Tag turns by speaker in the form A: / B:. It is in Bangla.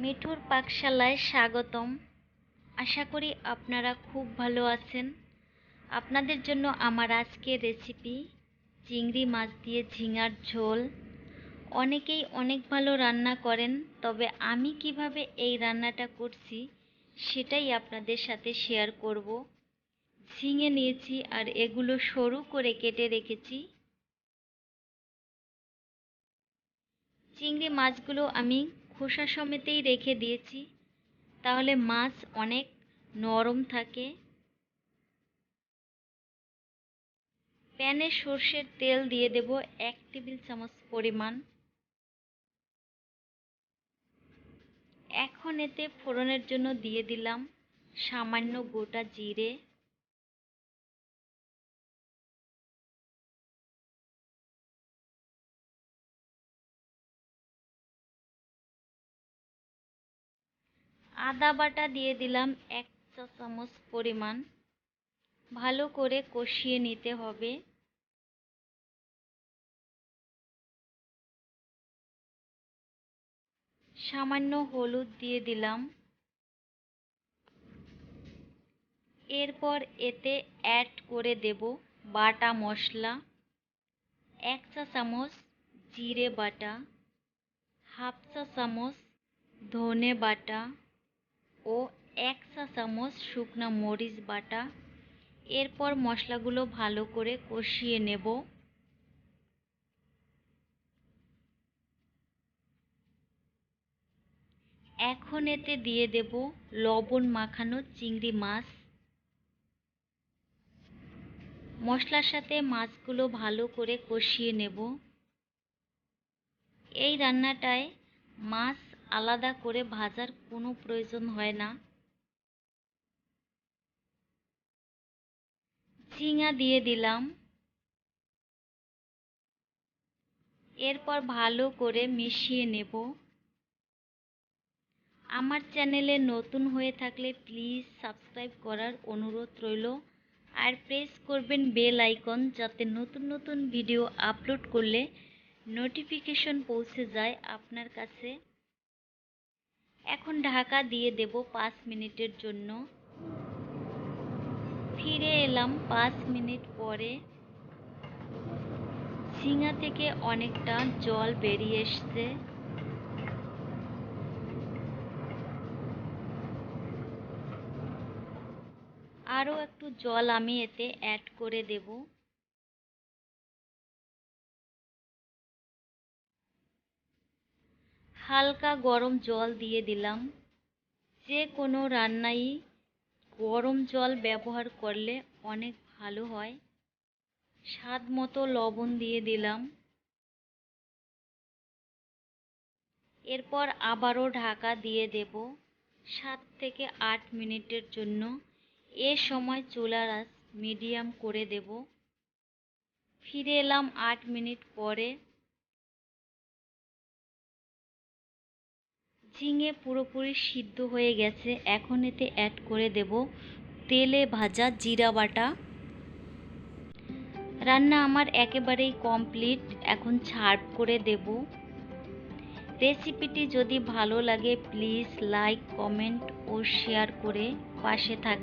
A: মিঠুর পাকশালায় স্বাগতম। আশা করি আপনারা খুব ভালো আছেন। আপনাদের জন্য আমার আজকের রেসিপি চিংড়ি মাছ দিয়ে ঝিঙার ঝোল। অনেকেই অনেক ভালো রান্না করেন, তবে আমি কিভাবে এই রান্নাটা করছি সেটাই আপনাদের সাথে শেয়ার করব। ঝিঙে নিয়েছি আর এগুলো সরু করে কেটে রেখেছি। চিংড়ি মাছগুলো আমি খোসা সমেতেই রেখে দিয়েছি, তাহলে মাছ অনেক নরম থাকে। প্যানে সর্ষের তেল দিয়ে দেব 1 টেবিল চামচ পরিমাণ। এখন এতে ফোড়নের জন্য দিয়ে দিলাম সামান্য গোটা জিরে, আদা বাটা দিয়ে দিলাম 1 চা চামচ পরিমাণ। ভালো করে কষিয়ে নিতে হবে। সামান্য হলুদ দিয়ে দিলাম। এরপর এতে অ্যাড করে দেব বাটা মশলা, 1 চা চামচ জিরে বাটা, হাফ চা চামচ ধনে বাটা ও 1 চা চামচ শুকনো মরিচ বাটা। এরপর মশলাগুলো ভালো করে কষিয়ে নেব। এখন এতে দিয়ে দেব লবণ মাখানো চিংড়ি মাছ। মশলার সাথে মাছগুলো ভালো করে কষিয়ে নেব। এই রান্নাটায় মাছ আলাদা করে ভাজার কোনো প্রয়োজন হয় না। ঝিঙা দিয়ে দিলাম। এরপর ভালো করে মিশিয়ে নেব। আমার চ্যানেলে নতুন হয়ে থাকলে প্লিজ সাবস্ক্রাইব করার অনুরোধ রইল, আর প্রেস করবেন বেল আইকন, যাতে নতুন নতুন ভিডিও আপলোড করলে নোটিফিকেশন পৌঁছে যায় আপনার কাছে। এখন ঢাকা দিয়ে দেব 5 মিনিটের জন্য। ফিরে এলাম 5 মিনিট পরে। ঝিঙা থেকে অনেকটা জল বেরিয়ে এসছে। আরও একটু জল আমি এতে অ্যাড করে দেব। হালকা গরম জল দিয়ে দিলাম। যে কোনো রান্নায় গরম জল ব্যবহার করলে অনেক ভালো হয়। স্বাদ মতো লবণ দিয়ে দিলাম। এরপর আবারও ঢাকা দিয়ে দেব 7 থেকে 8 মিনিটের জন্য। এ সময় চুলার আঁচ মিডিয়াম করে দেব। ফিরে এলাম 8 মিনিট পরে। ঝিঙে পুরোপুরি সিদ্ধ হয়ে গেছে। এখন এতে অ্যাড করে দেব তেলে ভাজা জিরা বাটা। রান্না আমার একেবারেই কমপ্লিট। এখন সার্ভ করে দেব। রেসিপিটি যদি ভালো লাগে প্লিজ লাইক, কমেন্ট ও শেয়ার করে পাশে থাকবেন।